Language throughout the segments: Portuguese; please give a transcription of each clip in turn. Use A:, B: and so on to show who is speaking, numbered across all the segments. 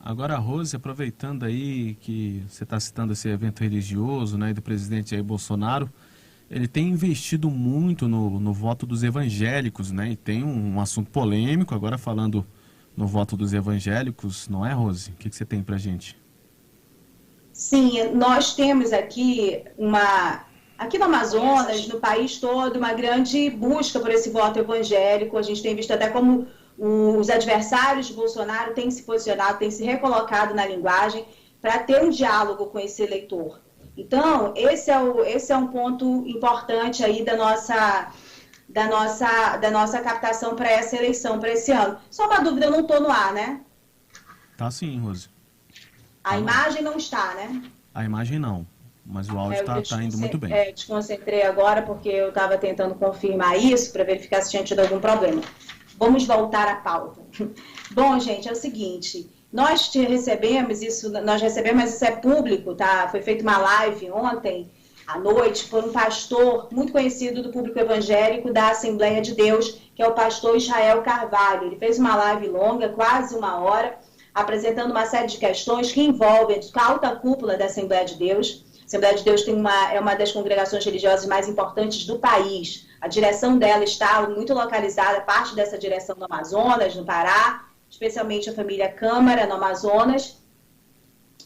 A: Agora, Rose, aproveitando aí que você está citando esse evento religioso, né, do presidente Jair Bolsonaro, ele tem investido muito no voto dos evangélicos, né, e tem um assunto polêmico, agora falando no voto dos evangélicos, não é, Rose? O que você tem pra gente?
B: Sim, nós temos aqui no Amazonas, no país todo, uma grande busca por esse voto evangélico. A gente tem visto até como os adversários de Bolsonaro têm se posicionado, têm se recolocado na linguagem para ter um diálogo com esse eleitor. Então, esse é um ponto importante aí da nossa captação para essa eleição, para esse ano. Só uma dúvida, eu não estou no ar, né?
A: Tá sim, Rose.
B: A
A: Tá não.
B: imagem não está, né?
A: A imagem não, mas o áudio tá indo muito bem.
B: Desconcentrei agora porque eu estava tentando confirmar isso para verificar se tinha tido algum problema. Vamos voltar à pauta. Bom, gente, é o seguinte, nós recebemos, mas isso é público, tá? Foi feita uma live ontem à noite por um pastor muito conhecido do público evangélico da Assembleia de Deus, que é o pastor Israel Carvalho. Ele fez uma live longa, quase 1 hora, apresentando uma série de questões que envolvem a alta cúpula da Assembleia de Deus. A Assembleia de Deus é uma das congregações religiosas mais importantes do país. A direção dela está muito localizada, parte dessa direção no Amazonas, no Pará, especialmente a família Câmara, no Amazonas,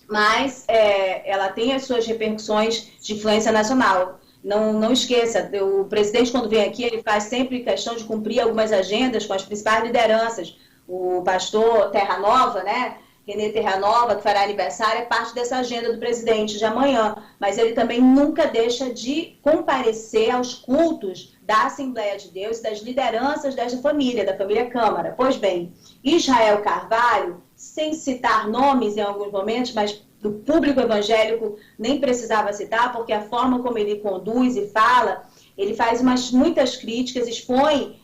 B: mas ela tem as suas repercussões de influência nacional. Não esqueça, o presidente, quando vem aqui, ele faz sempre questão de cumprir algumas agendas com as principais lideranças. O pastor Terra Nova, né? Renê Terra Nova, que fará aniversário, é parte dessa agenda do presidente de amanhã. Mas ele também nunca deixa de comparecer aos cultos da Assembleia de Deus e das lideranças desta família, da família Câmara. Pois bem, Israel Carvalho, sem citar nomes em alguns momentos, mas do público evangélico nem precisava citar, porque a forma como ele conduz e fala, ele faz muitas críticas, expõe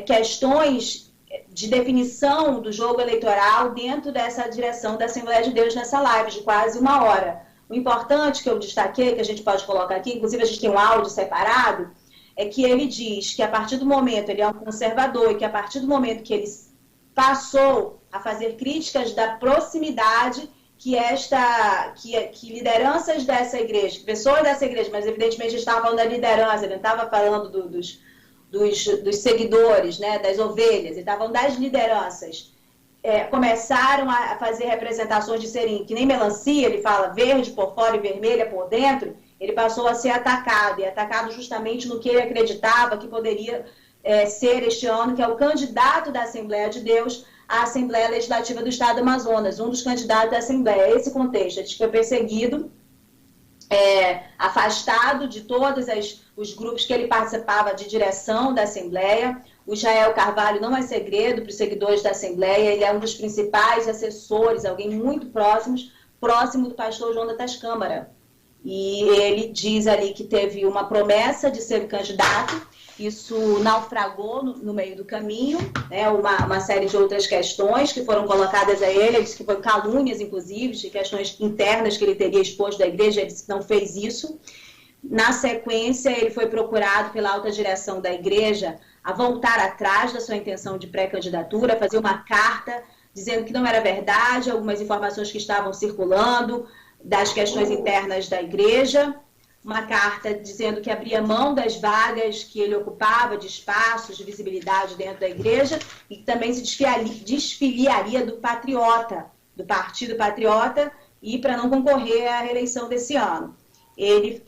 B: questões de definição do jogo eleitoral dentro dessa direção da Assembleia de Deus nessa live de quase 1 hora. O importante que eu destaquei, que a gente pode colocar aqui, inclusive a gente tem um áudio separado, é que ele diz que a partir do momento, ele é um conservador, e que a partir do momento que ele passou a fazer críticas da proximidade que lideranças dessa igreja, pessoas dessa igreja, mas evidentemente a gente estava falando da liderança, ele não estava falando dos seguidores, né, das ovelhas, ele estava falando das lideranças, começaram a fazer representações de serem, que nem melancia, ele fala verde por fora e vermelha por dentro, ele passou a ser atacado, e atacado justamente no que ele acreditava que poderia ser este ano, que é o candidato da Assembleia de Deus à Assembleia Legislativa do Estado do Amazonas, um dos candidatos da Assembleia. Esse contexto, ele foi perseguido, afastado de todos os grupos que ele participava de direção da Assembleia. O Israel Carvalho não é segredo para os seguidores da Assembleia, ele é um dos principais assessores, alguém muito próximo do pastor Jonatas Câmara. E ele diz ali que teve uma promessa de ser candidato, isso naufragou no meio do caminho, né, uma série de outras questões que foram colocadas a ele disse que foram calúnias, inclusive, de questões internas que ele teria exposto da igreja, ele disse que não fez isso. Na sequência, ele foi procurado pela alta direção da igreja a voltar atrás da sua intenção de pré-candidatura, fazer uma carta dizendo que não era verdade, algumas informações que estavam circulando das questões internas da igreja, uma carta dizendo que abria mão das vagas que ele ocupava, de espaços, de visibilidade dentro da igreja, e que também se desfiliaria do Patriota, do Partido Patriota, e para não concorrer à reeleição desse ano. Ele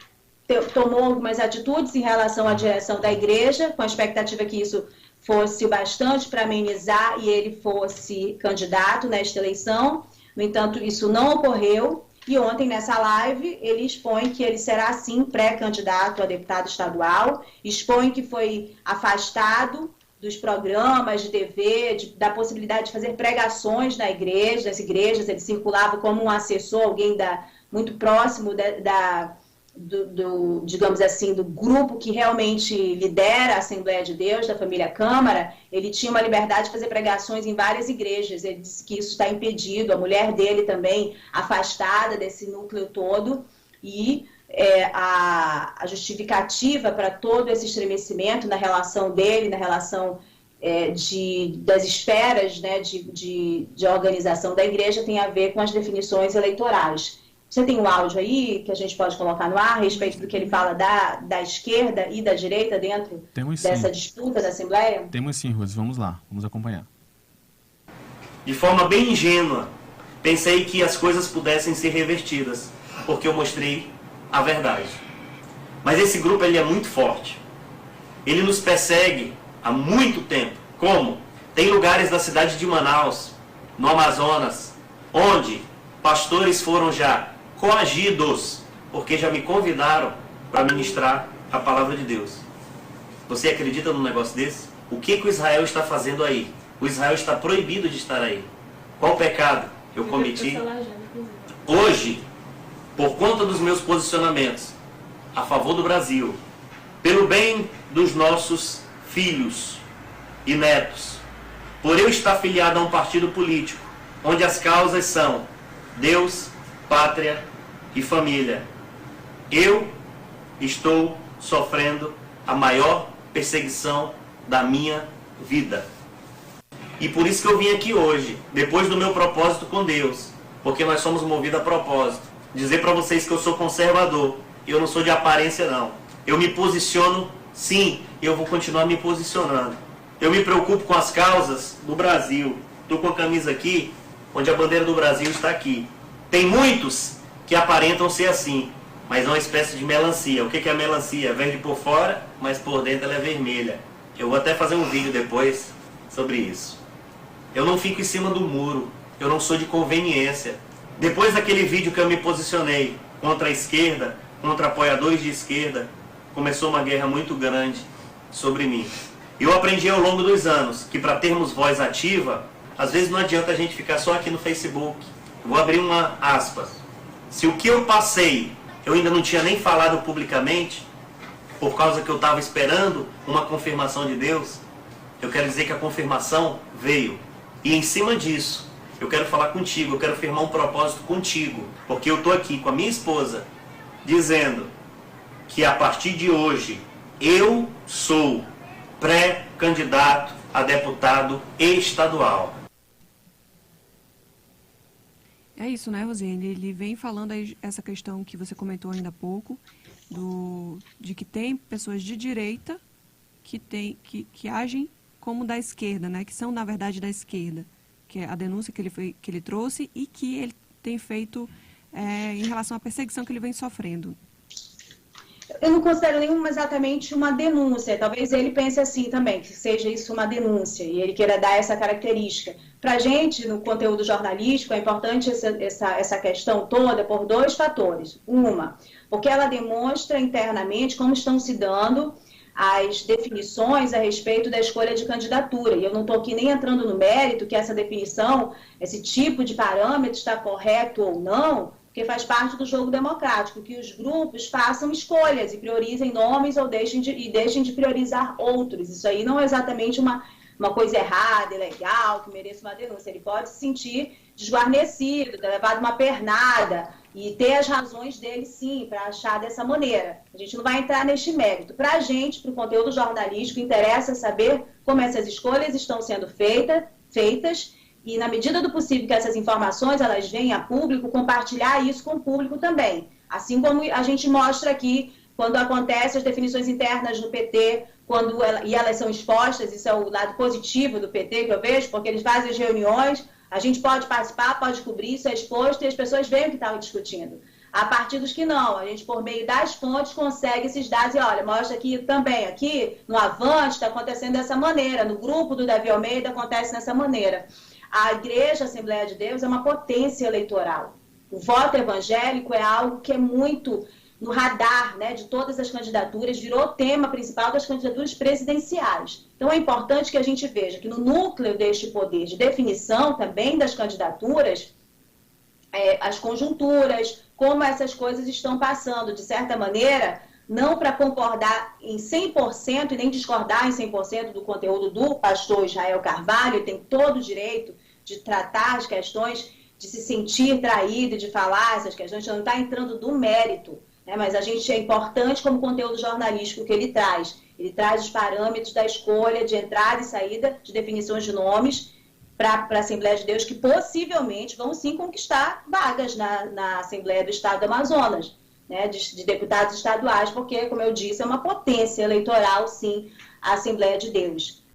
B: tomou algumas atitudes em relação à direção da igreja, com a expectativa que isso fosse o bastante para amenizar e ele fosse candidato nesta eleição. No entanto, isso não ocorreu. E ontem, nessa live, ele expõe que ele será, sim, pré-candidato a deputado estadual, expõe que foi afastado dos programas de TV, da possibilidade de fazer pregações nas igrejas, ele circulava como um assessor, alguém muito próximo digamos assim, do grupo que realmente lidera a Assembleia de Deus, da família Câmara. Ele tinha uma liberdade de fazer pregações em várias igrejas, ele disse que isso está impedido, a mulher dele também afastada desse núcleo todo, e a justificativa para todo esse estremecimento na relação dele, na relação das esferas, né, de organização da igreja tem a ver com as definições eleitorais. Você tem um áudio aí que a gente pode colocar no ar a respeito do que ele fala da esquerda e da direita dentro dessa disputa da Assembleia?
A: Temos sim, Rose. Vamos lá, vamos acompanhar.
C: De forma bem ingênua, pensei que as coisas pudessem ser revertidas, porque eu mostrei a verdade. Mas esse grupo ele é muito forte. Ele nos persegue há muito tempo. Como? Tem lugares da cidade de Manaus, no Amazonas, onde pastores foram já coagidos, porque já me convidaram para ministrar a palavra de Deus. Você acredita num negócio desse? O que o Israel está fazendo aí? O Israel está proibido de estar aí. Qual pecado eu cometi? Hoje, por conta dos meus posicionamentos a favor do Brasil, pelo bem dos nossos filhos e netos, por eu estar filiado a um partido político, onde as causas são Deus, pátria e família, eu estou sofrendo a maior perseguição da minha vida. E por isso que eu vim aqui hoje, depois do meu propósito com Deus, porque nós somos movidos a propósito, dizer para vocês que eu sou conservador, eu não sou de aparência não. Eu me posiciono, sim, e eu vou continuar me posicionando. Eu me preocupo com as causas do Brasil. Estou com a camisa aqui, onde a bandeira do Brasil está aqui. Tem muitos que aparentam ser assim, mas é uma espécie de melancia. O que é a melancia? É verde por fora, mas por dentro ela é vermelha. Eu vou até fazer um vídeo depois sobre isso. Eu não fico em cima do muro, eu não sou de conveniência. Depois daquele vídeo que eu me posicionei contra a esquerda, contra apoiadores de esquerda, começou uma guerra muito grande sobre mim. Eu aprendi ao longo dos anos que para termos voz ativa, às vezes não adianta a gente ficar só aqui no Facebook. Eu vou abrir uma aspas. Se o que eu passei, eu ainda não tinha nem falado publicamente, por causa que eu estava esperando uma confirmação de Deus, eu quero dizer que a confirmação veio. E em cima disso, eu quero falar contigo, eu quero firmar um propósito contigo, porque eu estou aqui com a minha esposa, dizendo que a partir de hoje, eu sou pré-candidato a deputado estadual.
D: É isso, né, Rosiane? Ele vem falando aí essa questão que você comentou ainda há pouco, de que tem pessoas de direita que agem como da esquerda, né? Que são, na verdade, da esquerda. Que é a denúncia que ele trouxe e que ele tem feito em relação à perseguição que ele vem sofrendo.
B: Eu não considero nenhuma exatamente uma denúncia. Talvez ele pense assim também, que seja isso uma denúncia, e ele queira dar essa característica. Para a gente, no conteúdo jornalístico, é importante essa questão toda por dois fatores. Uma, porque ela demonstra internamente como estão se dando as definições a respeito da escolha de candidatura. E eu não estou aqui nem entrando no mérito que essa definição, esse tipo de parâmetro está correto ou não, porque faz parte do jogo democrático, que os grupos façam escolhas e priorizem nomes ou deixem de priorizar outros. Isso aí não é exatamente uma coisa errada, ilegal, que mereça uma denúncia. Ele pode se sentir desguarnecido, ter levado uma pernada e ter as razões dele, sim, para achar dessa maneira. A gente não vai entrar neste mérito. Para a gente, para o conteúdo jornalístico, interessa saber como essas escolhas estão sendo feitas e, na medida do possível que essas informações elas venham a público, compartilhar isso com o público também. Assim como a gente mostra aqui, quando acontecem as definições internas no PT, e elas são expostas, isso é o lado positivo do PT que eu vejo, porque eles fazem as reuniões, a gente pode participar, pode cobrir, isso é exposto e as pessoas veem o que estavam discutindo. Há partidos que não, a gente por meio das fontes consegue esses dados e olha, mostra aqui também, aqui no Avante está acontecendo dessa maneira, no grupo do Davi Almeida acontece dessa maneira. A Igreja Assembleia de Deus é uma potência eleitoral. O voto evangélico é algo que é muito no radar, né, de todas as candidaturas, virou tema principal das candidaturas presidenciais. Então é importante que a gente veja que no núcleo deste poder de definição também das candidaturas, as conjunturas, como essas coisas estão passando, de certa maneira, não para concordar em 100% e nem discordar em 100% do conteúdo do pastor Israel Carvalho, ele tem todo o direito de tratar as questões, de se sentir traído, de falar essas questões, não está entrando do mérito, né? Mas a gente é importante como conteúdo jornalístico que ele traz. Ele traz os parâmetros da escolha de entrada e saída, de definições de nomes para a Assembleia de Deus, que possivelmente vão sim conquistar vagas na Assembleia do Estado do Amazonas, né, de deputados estaduais, porque, como eu disse, é uma potência eleitoral, sim, a Assembleia de Deus.